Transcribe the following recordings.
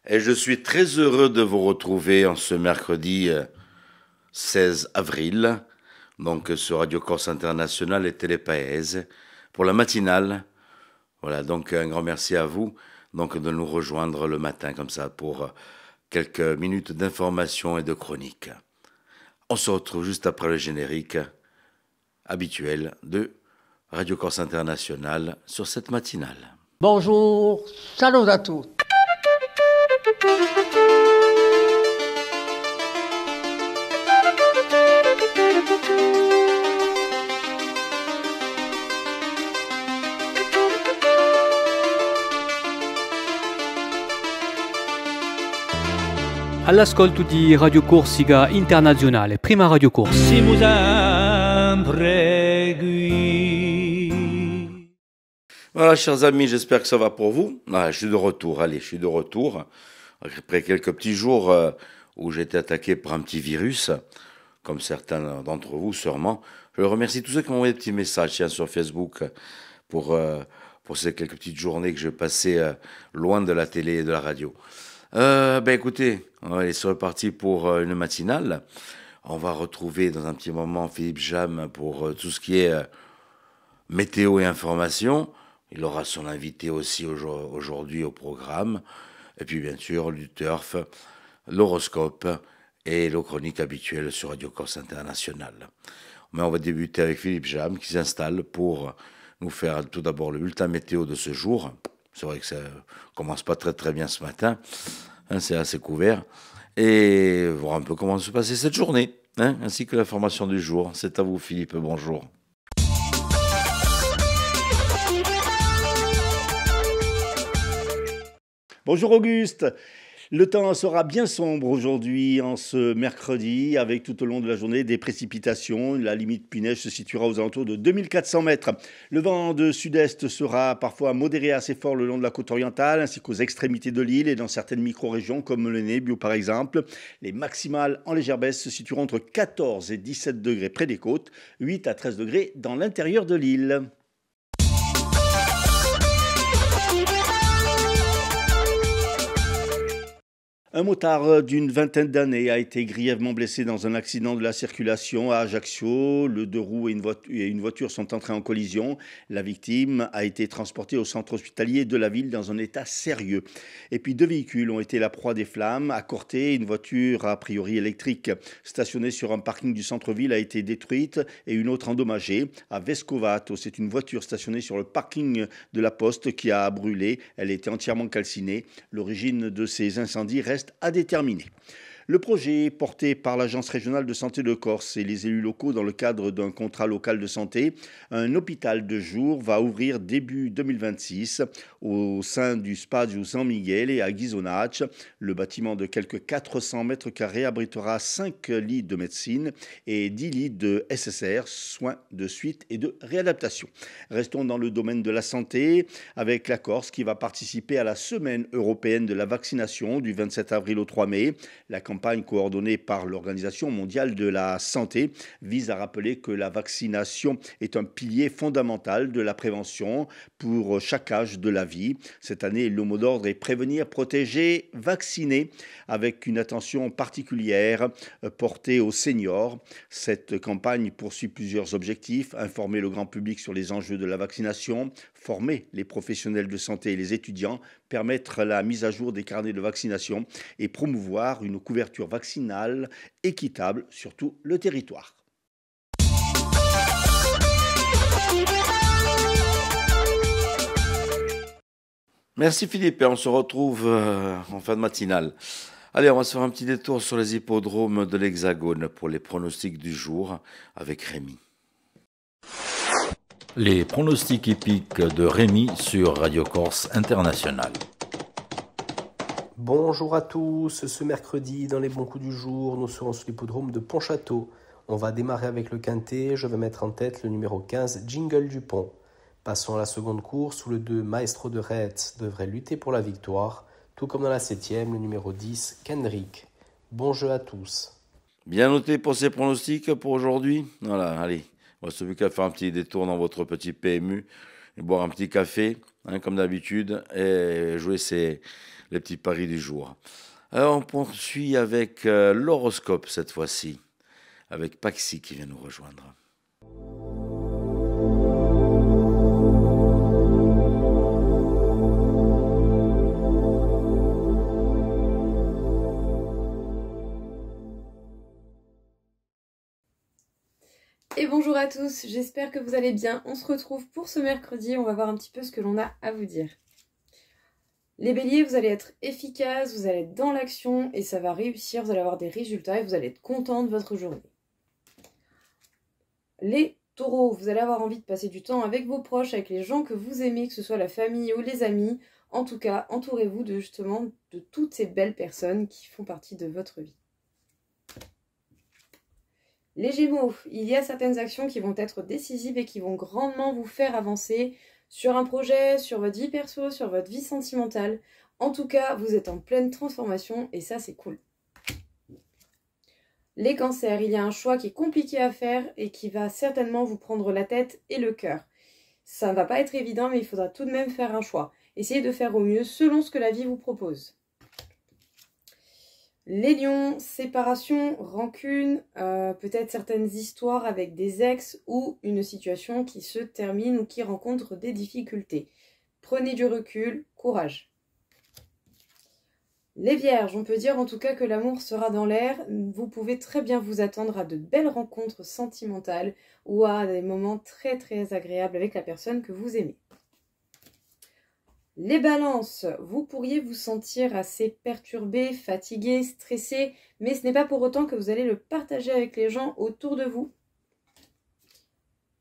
Et je suis très heureux de vous retrouver en ce mercredi 16 avril, donc sur Radio Corse International et Télépaèse, pour la matinale. Voilà, donc un grand merci à vous donc, de nous rejoindre le matin comme ça pour quelques minutes d'information et de chronique. On se retrouve juste après le générique habituel de Radio Corse International sur cette matinale. Bonjour, salut à tous. All'ascolto di Radio Corsica Internazionale, prima Radio Corse. Siamo sempre qui. Voilà, chers amis, j'espère que ça va pour vous. Je suis de retour, je suis de retour. Après quelques petits jours où j'ai été attaqué par un petit virus, comme certains d'entre vous sûrement. Je remercie tous ceux qui m'ont envoyé des petits messages sur Facebook pour ces quelques petites journées que je passais loin de la télé et de la radio. Écoutez, on va aller se repartir pour une matinale. On va retrouver dans un petit moment Philippe Jam pour tout ce qui est météo et information. Il aura son invité aussi aujourd'hui au programme. Et puis bien sûr, le turf, l'horoscope et le chronique habituel sur Radio Corse International. Mais on va débuter avec Philippe Jam qui s'installe pour nous faire tout d'abord le bulletin météo de ce jour. C'est vrai que ça commence pas très très bien ce matin, c'est assez couvert. Et voir un peu comment se passer cette journée, ainsi que l'information du jour. C'est à vous Philippe, bonjour. Bonjour Auguste. Le temps sera bien sombre aujourd'hui, en ce mercredi, avec tout au long de la journée des précipitations. La limite pluie-neige se situera aux alentours de 2400 mètres. Le vent de sud-est sera parfois modéré assez fort le long de la côte orientale, ainsi qu'aux extrémités de l'île et dans certaines micro-régions comme le Nebbio par exemple. Les maximales en légère baisse se situeront entre 14 et 17 degrés près des côtes, 8 à 13 degrés dans l'intérieur de l'île. Un motard d'une vingtaine d'années a été grièvement blessé dans un accident de la circulation à Ajaccio. Le deux roues et une voiture sont entrés en collision. La victime a été transportée au centre hospitalier de la ville dans un état sérieux. Et puis deux véhicules ont été la proie des flammes. À Corté, une voiture a priori électrique stationnée sur un parking du centre-ville a été détruite et une autre endommagée. À Vescovato, c'est une voiture stationnée sur le parking de la Poste qui a brûlé. Elle était entièrement calcinée. L'origine de ces incendies reste à déterminer. Le projet porté par l'Agence régionale de santé de Corse et les élus locaux dans le cadre d'un contrat local de santé, un hôpital de jour va ouvrir début 2026 au sein du Spadio San Miguel et à Ghisonaccia. Le bâtiment de quelques 400 mètres carrés abritera 5 lits de médecine et 10 lits de SSR, soins de suite et de réadaptation. Restons dans le domaine de la santé avec la Corse qui va participer à la semaine européenne de la vaccination du 27 avril au 3 mai. La campagne coordonnée par l'Organisation mondiale de la santé vise à rappeler que la vaccination est un pilier fondamental de la prévention pour chaque âge de la vie. Cette année, le mot d'ordre est prévenir, protéger, vacciner, avec une attention particulière portée aux seniors. Cette campagne poursuit plusieurs objectifs: informer le grand public sur les enjeux de la vaccination, former les professionnels de santé et les étudiants, permettre la mise à jour des carnets de vaccination et promouvoir une couverture vaccinale équitable sur tout le territoire. Merci Philippe, et on se retrouve en fin de matinale. Allez, on va se faire un petit détour sur les hippodromes de l'Hexagone pour les pronostics du jour avec Rémi. Les pronostics hippiques de Rémi sur Radio Corse International. Bonjour à tous, ce mercredi dans les bons coups du jour, nous serons sur l'hippodrome de Pontchâteau. On va démarrer avec le quintet, je vais mettre en tête le numéro 15, Jingle Dupont. Passons à la seconde course où le 2, Maestro de Retz, devrait lutter pour la victoire, tout comme dans la 7e, le numéro 10, Kendrick. Bon jeu à tous. Bien noté pour ces pronostics pour aujourd'hui. Voilà, allez, on va se plus qu'à faire un petit détour dans votre petit PMU boire un petit café, hein, comme d'habitude, et jouer les petits paris du jour. Alors on poursuit avec l'horoscope cette fois-ci, avec Paxi qui vient nous rejoindre. Et bonjour à tous, j'espère que vous allez bien. On se retrouve pour ce mercredi, on va voir un petit peu ce que l'on a à vous dire. Les béliers, vous allez être efficaces, vous allez être dans l'action et ça va réussir, vous allez avoir des résultats et vous allez être content de votre journée. Les taureaux, vous allez avoir envie de passer du temps avec vos proches, avec les gens que vous aimez, que ce soit la famille ou les amis. En tout cas, entourez-vous justement de toutes ces belles personnes qui font partie de votre vie. Les Gémeaux, il y a certaines actions qui vont être décisives et qui vont grandement vous faire avancer sur un projet, sur votre vie perso, sur votre vie sentimentale. En tout cas, vous êtes en pleine transformation et ça, c'est cool. Les Cancers, il y a un choix qui est compliqué à faire et qui va certainement vous prendre la tête et le cœur. Ça ne va pas être évident, mais il faudra tout de même faire un choix. Essayez de faire au mieux selon ce que la vie vous propose. Les lions, séparation, rancune, peut-être certaines histoires avec des ex ou une situation qui se termine ou qui rencontre des difficultés. Prenez du recul, courage. Les vierges, on peut dire en tout cas que l'amour sera dans l'air. Vous pouvez très bien vous attendre à de belles rencontres sentimentales ou à des moments très très agréables avec la personne que vous aimez. Les balances, vous pourriez vous sentir assez perturbé, fatigué, stressé, mais ce n'est pas pour autant que vous allez le partager avec les gens autour de vous.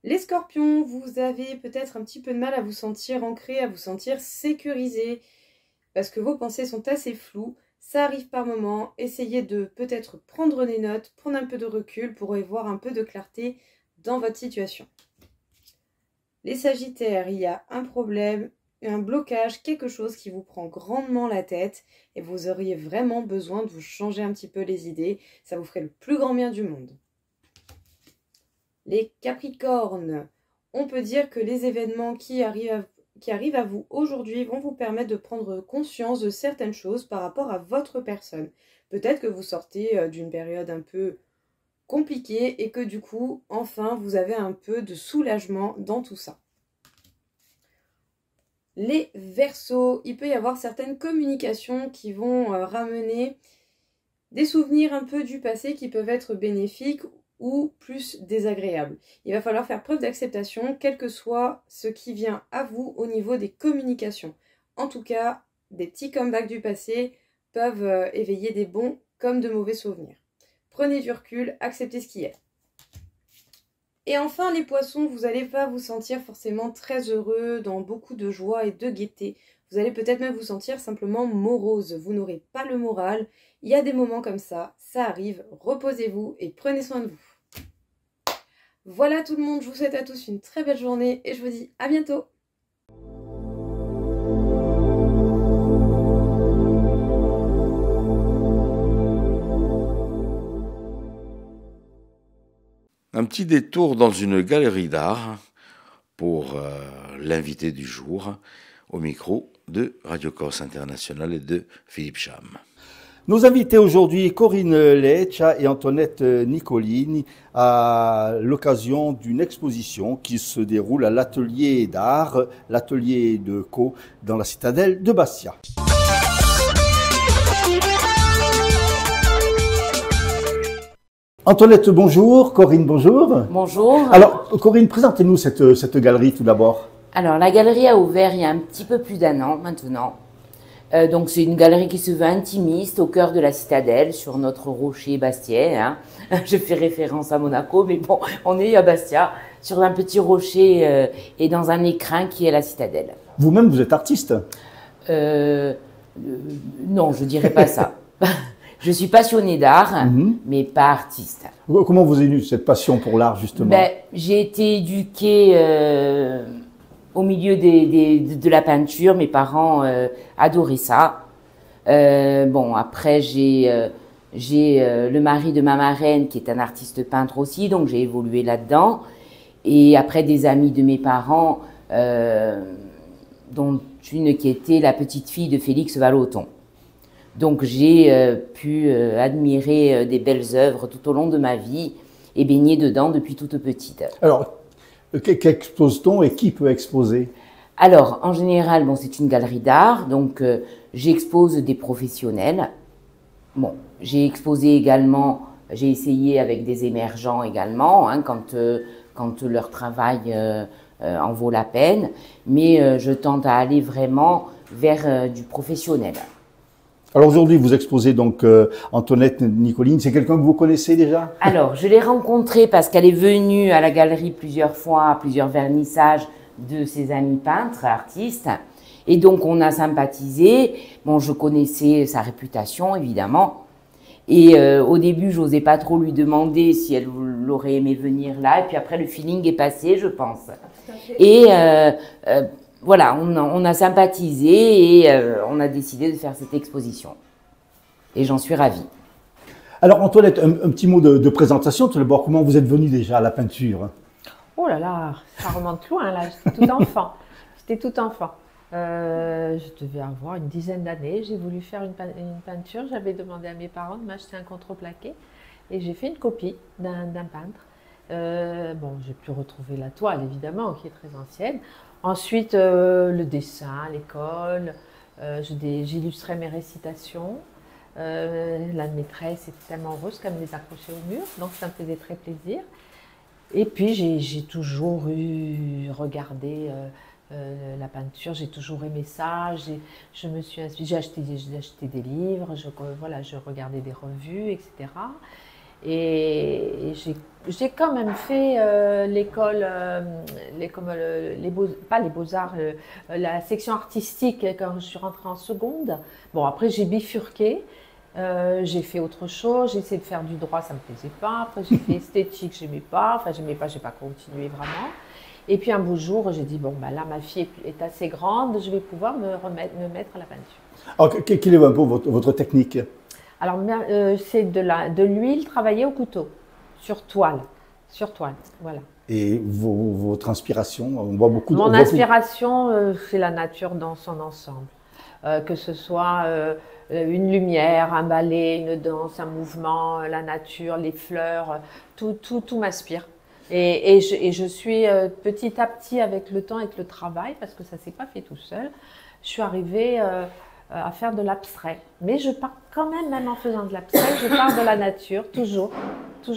Les scorpions, vous avez peut-être un petit peu de mal à vous sentir ancré, à vous sentir sécurisé, parce que vos pensées sont assez floues. Ça arrive par moments, essayez de peut-être prendre des notes, prendre un peu de recul pour y voir un peu de clarté dans votre situation. Les sagittaires, il y a un problème, un blocage, quelque chose qui vous prend grandement la tête et vous auriez vraiment besoin de vous changer un petit peu les idées. Ça vous ferait le plus grand bien du monde. Les Capricornes, on peut dire que les événements qui arrivent à vous aujourd'hui vont vous permettre de prendre conscience de certaines choses par rapport à votre personne. Peut-être que vous sortez d'une période un peu compliquée et que du coup, enfin, vous avez un peu de soulagement dans tout ça. Les Verseaux, il peut y avoir certaines communications qui vont ramener des souvenirs un peu du passé qui peuvent être bénéfiques ou plus désagréables. Il va falloir faire preuve d'acceptation, quel que soit ce qui vient à vous au niveau des communications. En tout cas, des petits comebacks du passé peuvent éveiller des bons comme de mauvais souvenirs. Prenez du recul, acceptez ce qui est. Et enfin, les poissons, vous n'allez pas vous sentir forcément très heureux, dans beaucoup de joie et de gaieté. Vous allez peut-être même vous sentir simplement morose. Vous n'aurez pas le moral. Il y a des moments comme ça arrive. Reposez-vous et prenez soin de vous. Voilà tout le monde, je vous souhaite à tous une très belle journée et je vous dis à bientôt. Un petit détour dans une galerie d'art pour l'invité du jour au micro de Radio Corse International et de Philippe Cham. Nos invités aujourd'hui, Corinne Leccia et Antoinette Nicolini, à l'occasion d'une exposition qui se déroule à l'atelier d'art, l'atelier de Co, dans la citadelle de Bastia. Antoinette, bonjour. Corinne, bonjour. Bonjour. Alors, Corinne, présentez-nous cette galerie tout d'abord. Alors, la galerie a ouvert il y a un petit peu plus d'un an maintenant. Donc, c'est une galerie qui se veut intimiste au cœur de la citadelle, sur notre rocher Bastia. Hein. Je fais référence à Monaco, mais bon, on est à Bastia, sur un petit rocher et dans un écrin qui est la citadelle. Vous-même, vous êtes artiste? Non, je dirais pas ça. Je suis passionnée d'art, mais pas artiste. Comment vous est venue cette passion pour l'art, justement? J'ai été éduquée au milieu de la peinture. Mes parents adoraient ça. Après, j'ai le mari de ma marraine qui est un artiste peintre aussi, donc j'ai évolué là-dedans. Et après, des amis de mes parents dont une qui était la petite fille de Félix Vallotton. Donc j'ai pu admirer des belles œuvres tout au long de ma vie et baigner dedans depuis toute petite. Alors, qu'expose-t-on et qui peut exposer? Alors, en général, bon, c'est une galerie d'art, donc j'expose des professionnels. Bon, j'ai exposé également, j'ai essayé avec des émergents également, hein, quand leur travail en vaut la peine, mais je tente à aller vraiment vers du professionnel. Alors aujourd'hui, vous exposez donc Antoinette Nicoline. C'est quelqu'un que vous connaissez déjà? Alors, je l'ai rencontrée parce qu'elle est venue à la galerie plusieurs fois, à plusieurs vernissages de ses amis peintres, artistes. Et donc, on a sympathisé. Bon, je connaissais sa réputation, évidemment. Et au début, je n'osais pas trop lui demander si elle aurait aimé venir là. Et puis après, le feeling est passé, je pense. Et voilà, on a sympathisé et on a décidé de faire cette exposition. Et j'en suis ravie. Alors Antoinette, un petit mot de présentation. Tout d'abord, comment vous êtes venue déjà à la peinture? Oh là là, ça remonte loin là, j'étais tout enfant. Je devais avoir une dizaine d'années, j'ai voulu faire une peinture, j'avais demandé à mes parents de m'acheter un contreplaqué et j'ai fait une copie d'un peintre. Bon, j'ai pu retrouver la toile évidemment, qui est très ancienne. Ensuite, le dessin, l'école, j'illustrais mes récitations. La maîtresse était tellement heureuse qu'elle me les accrochait au mur, donc ça me faisait très plaisir. Et puis j'ai toujours regardé la peinture, j'ai toujours aimé ça. J'ai acheté des livres, je regardais des revues, etc. Et j'ai quand même fait l'école, pas les beaux-arts, la section artistique quand je suis rentrée en seconde. Bon, après j'ai bifurqué, j'ai fait autre chose, j'ai essayé de faire du droit, ça me plaisait pas. Après j'ai fait esthétique, j'aimais pas, j'ai pas continué vraiment. Et puis un beau jour, j'ai dit, bon, bah là ma fille est assez grande, je vais pouvoir me mettre à la peinture. Alors, quelle est un peu votre technique? Alors, c'est de l'huile travaillée au couteau, sur toile, voilà. Et votre inspiration, on voit beaucoup. Mon inspiration, c'est la nature dans son ensemble. Que ce soit une lumière, un ballet, une danse, un mouvement, la nature, les fleurs, tout m'inspire. Et je suis petit à petit avec le temps, avec le travail, parce que ça ne s'est pas fait tout seul, je suis arrivée à faire de l'abstrait. Mais je pars quand même en faisant de l'abstrait, je pars de la nature, toujours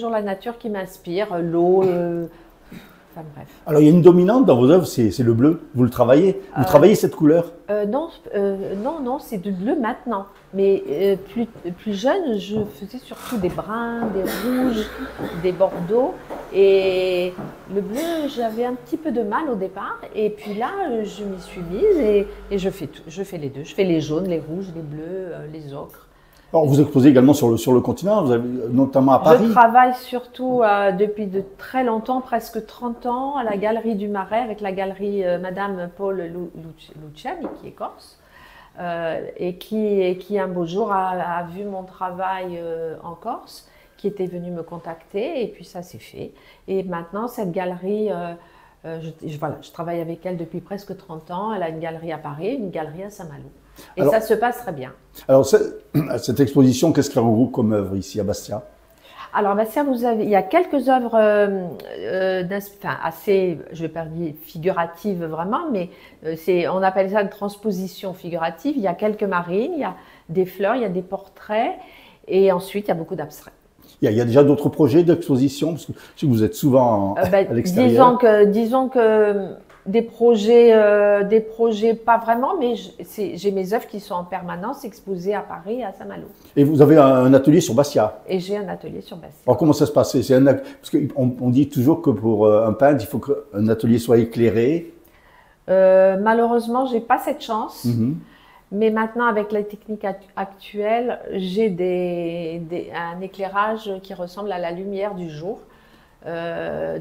la nature qui m'inspire, l'eau, enfin bref. Alors il y a une dominante dans vos œuvres, c'est le bleu, vous le travaillez, travaillez cette couleur? Non, c'est du bleu maintenant. Mais plus jeune, je faisais surtout des bruns, des rouges, des bordeaux. Et le bleu, j'avais un petit peu de mal au départ. Et puis là, je m'y suis mise et je fais tout. Je fais les deux. Je fais les jaunes, les rouges, les bleus, les ocres. Alors vous exposez également sur le continent, vous avez, notamment à Paris. Je travaille surtout depuis de très longtemps, presque 30 ans, à la Galerie du Marais, avec la galerie Madame Paul Luciani, qui est corse. Et qui un beau jour a vu mon travail en Corse, qui était venu me contacter, et puis ça s'est fait. Et maintenant, cette galerie, je travaille avec elle depuis presque 30 ans. Elle a une galerie à Paris, une galerie à Saint-Malo. Et alors, ça se passe très bien. Alors, cette exposition, qu'est-ce qu'elle regroupe comme œuvre ici à Bastia? Alors, Bastia, il y a quelques œuvres assez, je vais pas dire figuratives vraiment, mais on appelle ça une transposition figurative. Il y a quelques marines, il y a des fleurs, il y a des portraits, et ensuite, il y a beaucoup d'abstraits. Il y a déjà d'autres projets d'exposition, parce que je sais que vous êtes souvent à l'extérieur. Disons que des projets pas vraiment, mais j'ai mes œuvres qui sont en permanence exposées à Paris et à Saint-Malo. Et vous avez un atelier sur Bastia? Et j'ai un atelier sur Bastia. Alors comment ça se passe? Parce qu'on dit toujours que pour un peintre, il faut qu'un atelier soit éclairé. Malheureusement, j'ai pas cette chance. Mais maintenant, avec les techniques actuelles, j'ai un éclairage qui ressemble à la lumière du jour.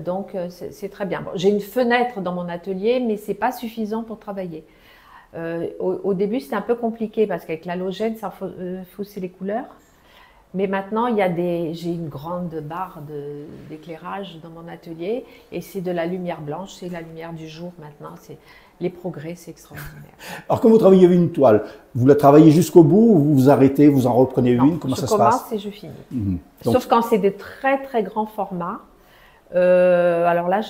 Donc c'est très bien. Bon, j'ai une fenêtre dans mon atelier, mais c'est pas suffisant pour travailler. Au début, c'était un peu compliqué parce qu'avec l'halogène, ça faussait les couleurs. Mais maintenant, j'ai une grande barre d'éclairage dans mon atelier et c'est de la lumière blanche, c'est la lumière du jour maintenant. Les progrès, c'est extraordinaire. Alors, quand vous travaillez une toile, vous la travaillez jusqu'au bout ou vous vous arrêtez, vous en reprenez une? Comment ça se passe? Je commence et je finis. Sauf quand c'est des très très grands formats. Alors là,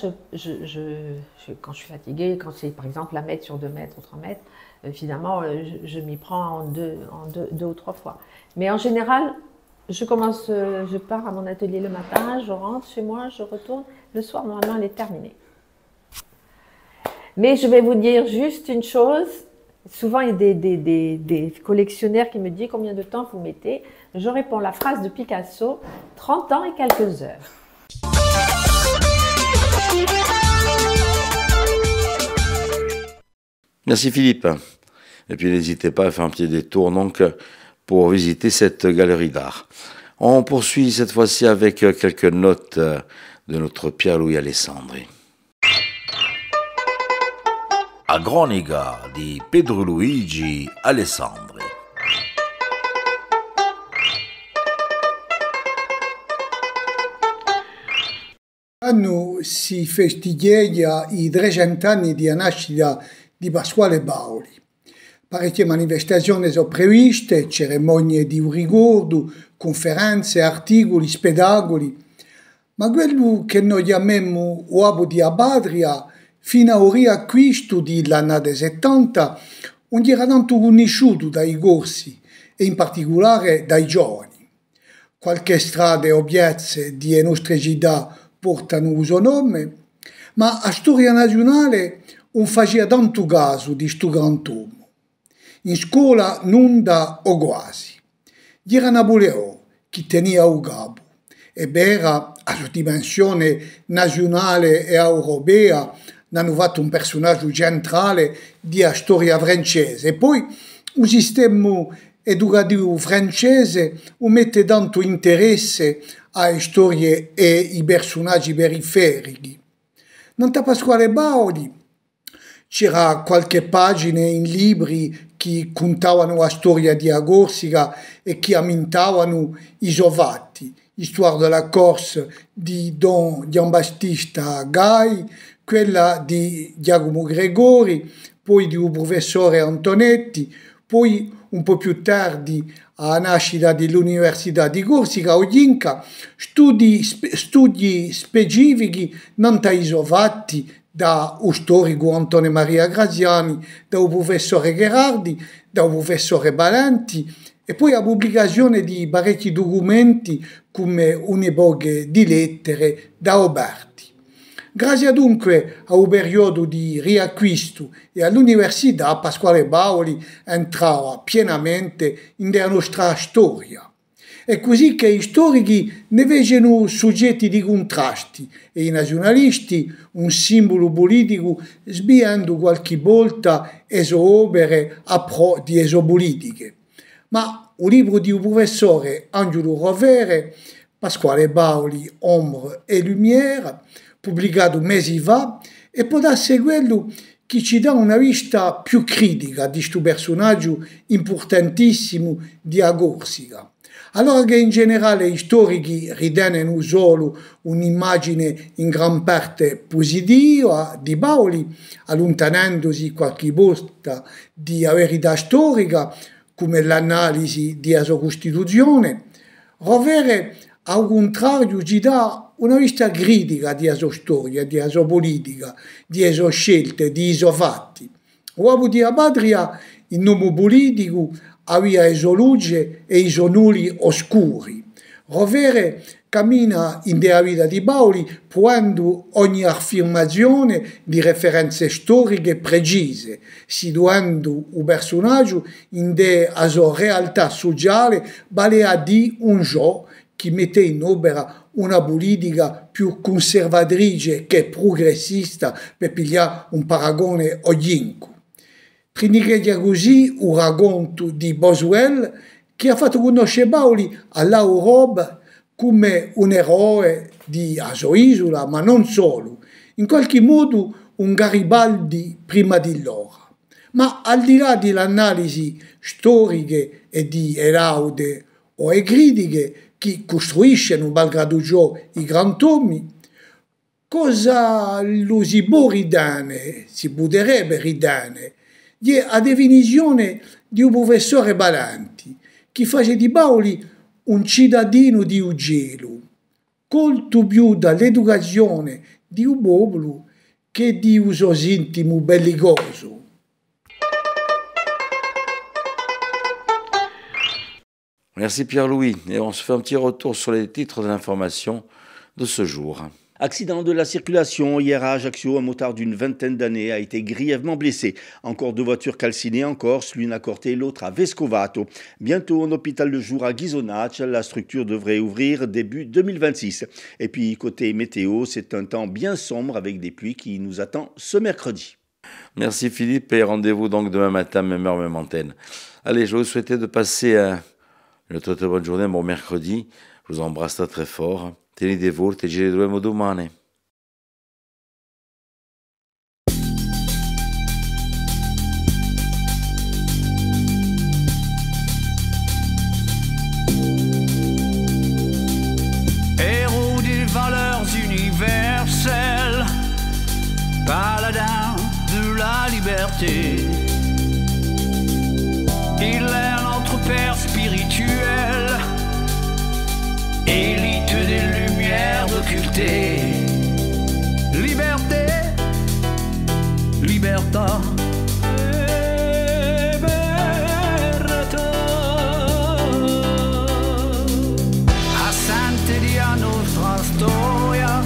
quand je suis fatiguée, quand c'est par exemple 1 mètre sur 2 mètres ou 3 mètres, finalement, je m'y prends en deux ou 3 fois. Mais en général, je pars à mon atelier le matin, je rentre chez moi, je retourne. Le soir, normalement, elle est terminée. Mais je vais vous dire juste une chose. Souvent, il y a des collectionneurs qui me disent combien de temps vous mettez. Je réponds la phrase de Picasso, 30 ans et quelques heures. Merci Philippe. Et puis n'hésitez pas à faire un petit détour donc pour visiter cette galerie d'art. On poursuit cette fois-ci avec quelques notes de notre Pierluigi Alessandri. Agronica di Pedro Luigi Alessandri. Quest'anno si festeggia i 300 anni di nascita di Pasquale Bauli. Parecchie manifestazioni sono previste, cerimonie di ricordo, conferenze, articoli, spettacoli, ma quello che noi chiamiamo uovo di Abadria, fino a riacquisto dell'annata 70, non era tanto conosciuto dai corsi e in particolare dai giovani. Qualche strada e obiezze di nostre città portano il suo nome, ma la storia nazionale non faceva tanto caso di sto grand'uomo. In scuola non da o quasi. Era Napoleone che tenia il capo e era a sua dimensione nazionale e europea hanno fatto un personaggio centrale della storia francese. E poi un sistema educativo francese non mette tanto interesse alle storie e i personaggi periferici. Nanta Pasquale Bauli c'era qualche pagina in libri che contavano la storia di Corsica e che ammentavano i suoi fatti. L'Histoire de la Corse di Don Giambattista Gai, quella di Giacomo Gregori, poi di un professore Antonetti, poi un po' più tardi alla nascita dell'Università di Corsica, Olinka, studi specifici non fatti da un storico Antonio Maria Graziani, da un professore Gherardi, da un professore Balanti, e poi la pubblicazione di parecchi documenti come un'epoca di lettere da Oberti. Grazie dunque a un periodo di riacquisto e all'università, Pasquale Bauli entrava pienamente nella nostra storia. È così che i storici ne fecero soggetti di contrasti e i nazionalisti un simbolo politico, sbiando qualche volta le sue opere a pro di le sue politiche. Ma un libro di un professore Angelo Rovere, Pasquale Bauli, Ombre e Lumière, pubblicato mesi fa, e può essere quello che ci dà una vista più critica di questo personaggio importantissimo di Corsica. Allora che in generale gli storici ritengono solo un'immagine in gran parte positiva di Bauli, allontanandosi qualche volta dalla verità storica, come l'analisi della sua Costituzione, Rovere al contrario ci dà una vista critica della sua storia, della sua politica, delle sue scelte, dei suoi fatti. L'uomo di Abadria, in nome politico, aveva le sue luci e i suoi nulli oscuri. Rovere cammina in della vita di Bauli provando ogni affermazione di referenze storiche precise, situando il personaggio in della sua realtà sociale, vale a dire un gioco che mette in opera una politica più conservatrice che progressista, per pigliare un paragone olinco. Trinicheglia così un racconto di Boswell che ha fatto conoscere Bauli all'Europa come un eroe di sua isola, ma non solo, in qualche modo un Garibaldi prima di loro. Ma al di là dell'analisi storiche e di Eraude o le critiche, chi costruisce in malgrado ciò i grantomi, cosa lo si può ridare, si potrebbe ridare, a definizione di un professore Balanti, che face di Paoli un cittadino di Ugelo, colto più dall'educazione di un popolo che di un suo intimo bellicoso. Merci Pierre-Louis. Et on se fait un petit retour sur les titres de l'information de ce jour. Accident de la circulation. Hier à Ajaccio, un motard d'une vingtaine d'années a été grièvement blessé. Encore 2 voitures calcinées en Corse, l'une à Corte et l'autre à Vescovato. Bientôt un hôpital de jour à Ghisonaccia. La structure devrait ouvrir début 2026. Et puis côté météo, c'est un temps bien sombre avec des pluies qui nous attend ce mercredi. Merci Philippe et rendez-vous donc demain matin, même heure, même antenne. Allez, je vous souhaitais de passer une très bonne journée, un bon mercredi. Je vous embrasse très très fort. Tenete forte, ci ritroviamo domani. Héros des valeurs universelles, paladin de la liberté. Il est notre père spirituel, élite des lumières occultées. Liberté, libertà, libertà. Assente di a nostra storia,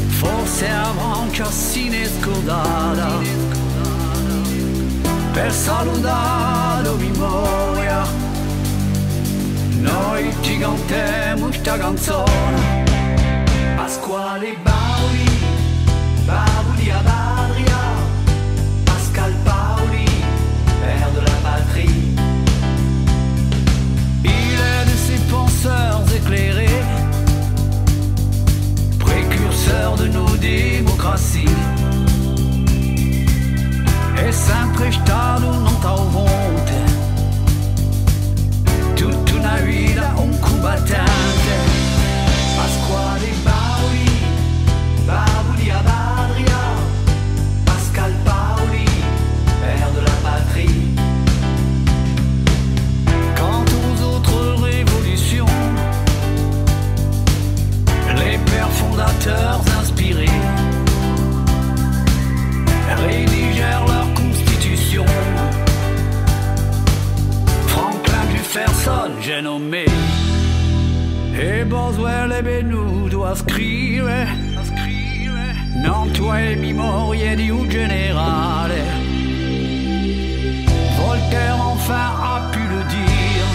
forse avanca sine scordata, per salutare la memoria. Noi ci cantiamo questa canzone. Pasquale Bauli, Bauli ad Adria, Pascal Paoli, père de la patrie. Il est de ces penseurs éclairés, précurseurs de nos démocraties. È sempre stato un talvonte, tutta una vita un combattente. Pasquale Bauli, Bauli ad Adria, Pascal Paoli, père de la patrie. Quant aux autres révolutions, les pères fondateurs inspirés rédigèrent leur constitution. Franklin Jefferson, j'ai nommé, e Boswell e Bennuto a scrivere, non tue memorie di un generale. Voltaire enfin a pu le dire,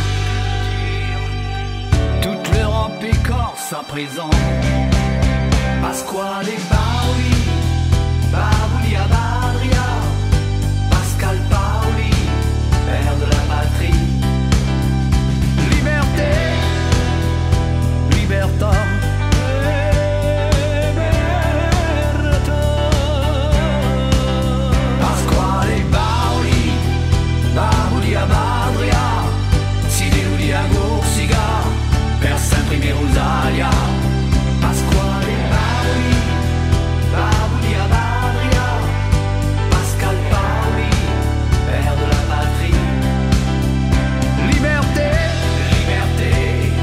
toute l'Europe est corse à présent. Pasquale Bauli, Bauli ad Adria, Pascal Paoli, père de la patrie. Liberté, libertà, libertà. Pasquale Bauli, Bauli ad Adria, si deludi a Corsica, per sempre in Rosalia. Pasquale Bauli, Bauli ad Adria, Pascal Paoli, père de la patrie. Liberté, liberté,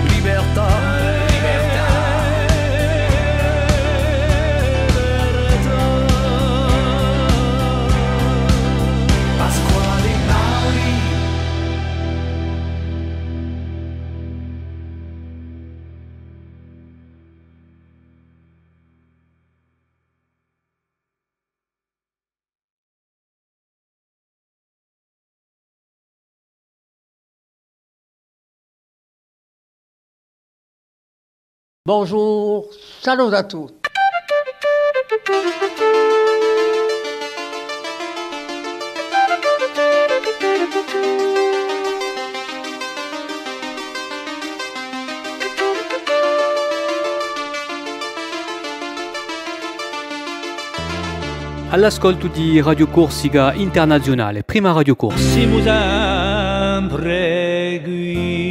libertà, libertà. Pasquale Bauli. Bonjour, salut à tous. All'ascolto di Radio Corsica Internazionale, prima Radio Corsica. Siamo sempre qui.